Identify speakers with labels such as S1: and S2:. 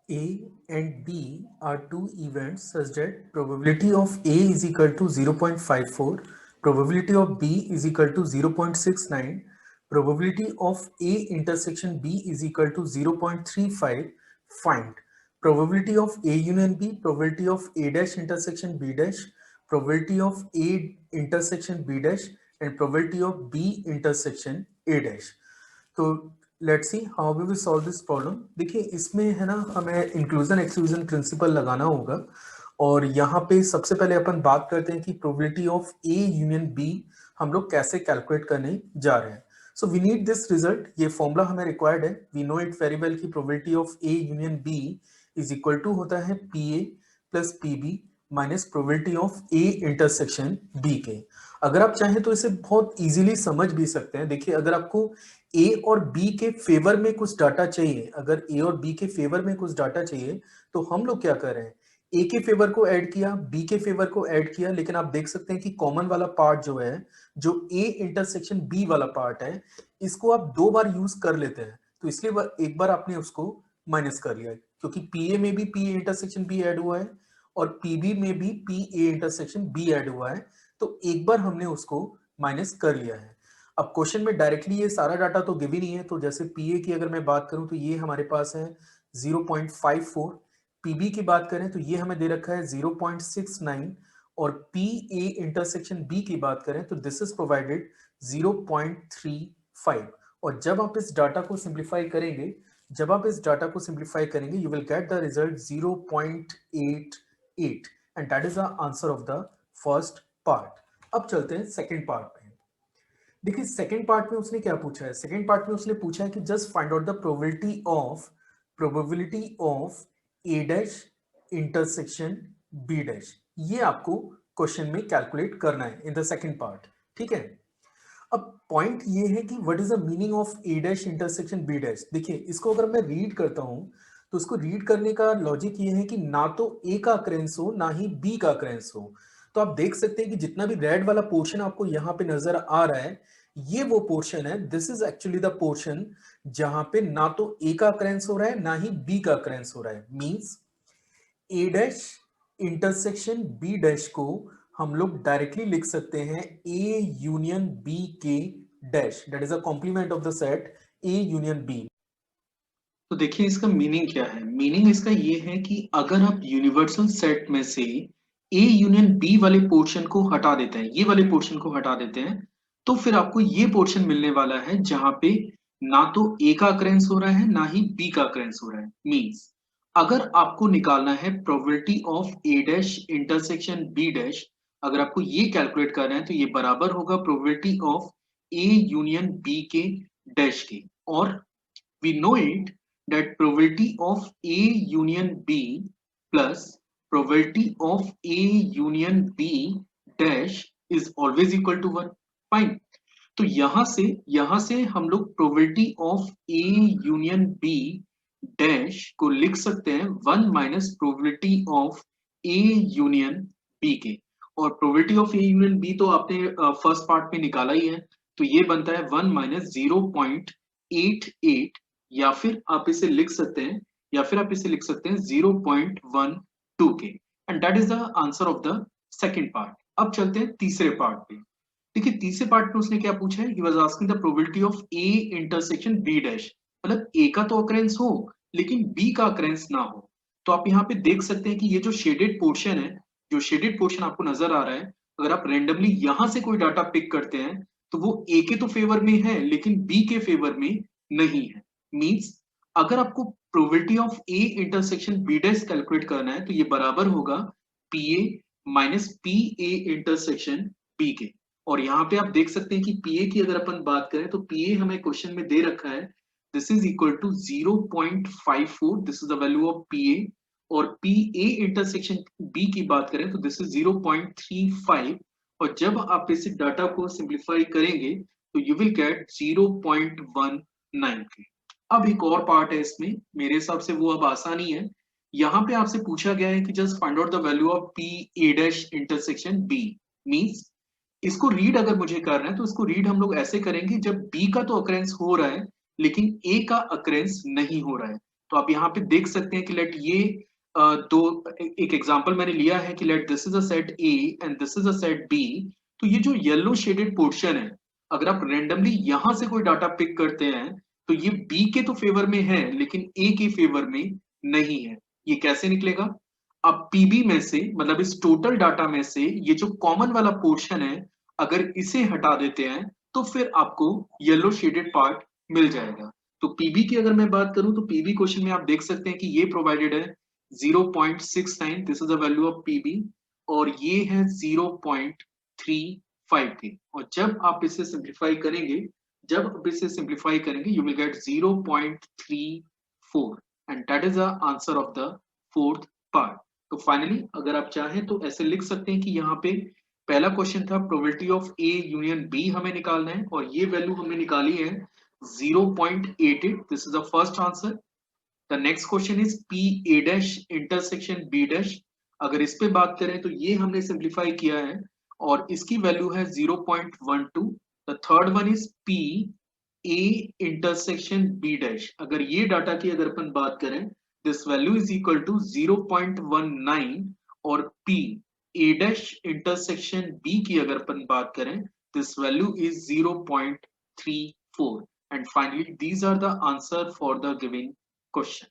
S1: A and B are two events such that probability of A is equal to 0.54, probability of B is equal to 0.69, probability of A intersection B is equal to 0.35. Find probability of A union B, probability of A dash intersection B dash, probability of A intersection B dash, and probability of B intersection A dash. तो let's see how we will solve this problem. देखिए इसमें है ना, हमें inclusion exclusion principle लगाना होगा। और यहाँ पे सबसे पहले अपन बात करते हैं कि probability of A union B हम लोग कैसे कैलकुलेट करने जा रहे हैं। So we need this result, ये फॉर्मूला हमें रिक्वायर्ड है। We know it very well कि probability of A union B is equal to होता है P A plus P B minus probability of A intersection B के। अगर आप चाहें तो इसे बहुत इजीली समझ भी सकते हैं। देखिए अगर आपको ए और बी के फेवर में कुछ डाटा चाहिए, अगर ए और बी के फेवर में कुछ डाटा चाहिए तो हम लोग क्या कर रहे हैं, ए के फेवर को ऐड किया, बी के फेवर को ऐड किया, लेकिन आप देख सकते हैं कि कॉमन वाला पार्ट जो है, जो ए इंटरसेक्शन बी वाला पार्ट है, इसको आप दो बार यूज कर लेते हैं। तो इसलिए एक बार आपने उसको माइनस कर लिया, क्योंकि पीए में भी पी इंटरसेक्शन बी ऐड हुआ है और पीबी में भी P A intersection B add हुआ है। तो एक बार हमने उसको माइनस कर लिया है। अब क्वेश्चन में डायरेक्टली ये सारा डाटा तो गिव ही नहीं है, तो जैसे पीए की अगर मैं बात करूं तो ये हमारे पास है 0.54, पीबी की बात करें तो ये हमें दे रखा है 0.69, और पी ए इंटरसेक्शन बी की बात करें तो दिस इज प्रोवाइडेड 0.35। और जब आप इस डाटा को सिंप्लीफाई करेंगे, you will get the result 0.88, and that is the answer of the first part. अब चलते हैं सेकेंड पार्ट पे। देखिए सेकेंड पार्ट में उसने क्या पूछा है, सेकेंड पार्ट में उसने पूछा है कि just find out the probability of A dash intersection B dash. ये आपको क्वेश्चन में कैलकुलेट करना है इन द सेकेंड पार्ट। ठीक है, अब पॉइंट ये है कि what is the meaning of A dash intersection B dash. देखिए इसको अगर मैं रीड करता हूं तो इसको रीड करने का लॉजिक ये है कि ना तो ए का अक्रेंस हो ना ही बी का अक्रेंस हो। तो आप देख सकते हैं कि जितना भी रेड वाला पोर्शन आपको यहाँ पे नजर आ रहा है, ये वो पोर्शन है, this is actually the portion जहां पे ना तो ए का अक्रेंस हो रहा है ना ही बी का अक्रेंस हो रहा है। Means A dash intersection B dash को हम लोग डायरेक्टली लिख सकते हैं ए यूनियन बी के dash, that is a complement of the set A union B.
S2: तो देखिए इसका मीनिंग क्या है। मीनिंग इसका ये है कि अगर आप यूनिवर्सल सेट में से ए यूनियन बी वाले पोर्शन को हटा देते हैं, ये वाले पोर्शन को हटा देते हैं, तो फिर आपको ये पोर्शन मिलने वाला है जहां पे ना तो ए का अक्रेंस हो रहा है ना ही बी का अक्रेंस हो रहा है। मींस अगर आपको निकालना है probability of A dash intersection B dash, अगर आपको ये कैलकुलेट करना है तो ये बराबर होगा probability of A union B के डैश के। और we know it that probability of A union B plus probability of A union B dash is always equal to 1. Fine. तो यहां से हम लोग probability of A union B dash को लिख सकते हैं 1 minus probability of A union B के। और probability of A union B तो आपने फर्स्ट पार्ट में निकाला ही है, तो ये बनता है 1 माइनस 0.88, या फिर आप इसे लिख सकते हैं 0.12 के। And that is the answer of the second part. अब चलते हैं तीसरे पार्ट पे। देखिए तीसरे पार्ट में उसने क्या पूछा है, he was asking the probability of A intersection B dash, मतलब ए का तो अक्रेंस हो लेकिन बी का अक्रेंस ना हो। तो आप यहाँ पे देख सकते हैं कि ये जो शेडेड पोर्शन है, जो शेडेड पोर्शन आपको नजर आ रहा है, अगर आप रेंडमली यहां से कोई डाटा पिक करते हैं तो वो ए के तो फेवर में है लेकिन बी के फेवर में नहीं है। मींस अगर आपको probability of A intersection B dash calculate करना है तो ये बराबर होगा P A minus P A intersection B के। और यहाँ पे आप देख सकते हैं कि पीए की अगर अपन बात करें तो पीए हमें क्वेश्चन में दे रखा है, this is equal to 0.54, this is the value of P A. और पीए इंटरसेक्शन बी की बात करें तो दिस इज 0.35। और जब आप इस डाटा को सिंप्लीफाई करेंगे तो यू विल गेट 0.19 के। अब एक और पार्ट है इसमें, मेरे हिसाब से वो अब आसानी है। यहाँ पे आपसे पूछा गया है कि just find out the value of P A dash intersection B. Means इसको रीड अगर मुझे करना है तो इसको रीड हम लोग ऐसे करेंगे, जब बी का तो अक्रेंस हो रहा है लेकिन ए का अक्रेंस नहीं हो रहा है। तो आप यहाँ पे देख सकते हैं कि लेट ये एक एग्जांपल मैंने लिया है कि let this is a set A and this is a set B. तो ये जो येलो शेडेड पोर्शन है, अगर आप रेंडमली यहां से कोई डाटा पिक करते हैं तो ये बी के तो फेवर में है लेकिन ए के फेवर में नहीं है। ये कैसे निकलेगा? अब पीबी में से, मतलब इस टोटल डाटा में से ये जो कॉमन वाला पोर्शन है, अगर इसे हटा देते हैं तो फिर आपको येलो शेडेड पार्ट मिल जाएगा। तो पीबी की अगर मैं बात करूं तो पीबी क्वेश्चन में आप देख सकते हैं कि ये प्रोवाइडेड है 0.69, this is the value of PB, और ये है 0.35 के। और जब आप इसे सिंप्लीफाई करेंगे, you will get 0.34 and that is the answer of the fourth part. तो फाइनली अगर आप चाहें तो ऐसे लिख सकते हैं कि यहाँ पे पहला क्वेश्चन था probability of A union B हमें निकालना है, और ये वैल्यू हमने निकाली है 0.88, this is the first answer. The next question is P A dash intersection B dash. अगर इस पे बात करें तो ये हमने सिंप्लीफाई किया है और इसकी वैल्यू है 0.12। The third one is P A intersection B dash. अगर ये डाटा की अगर अपन बात करें, this value is equal to 0.19, और P A dash intersection B की अगर अपन बात करें, this value is 0.34। and finally these are the answer for the given question.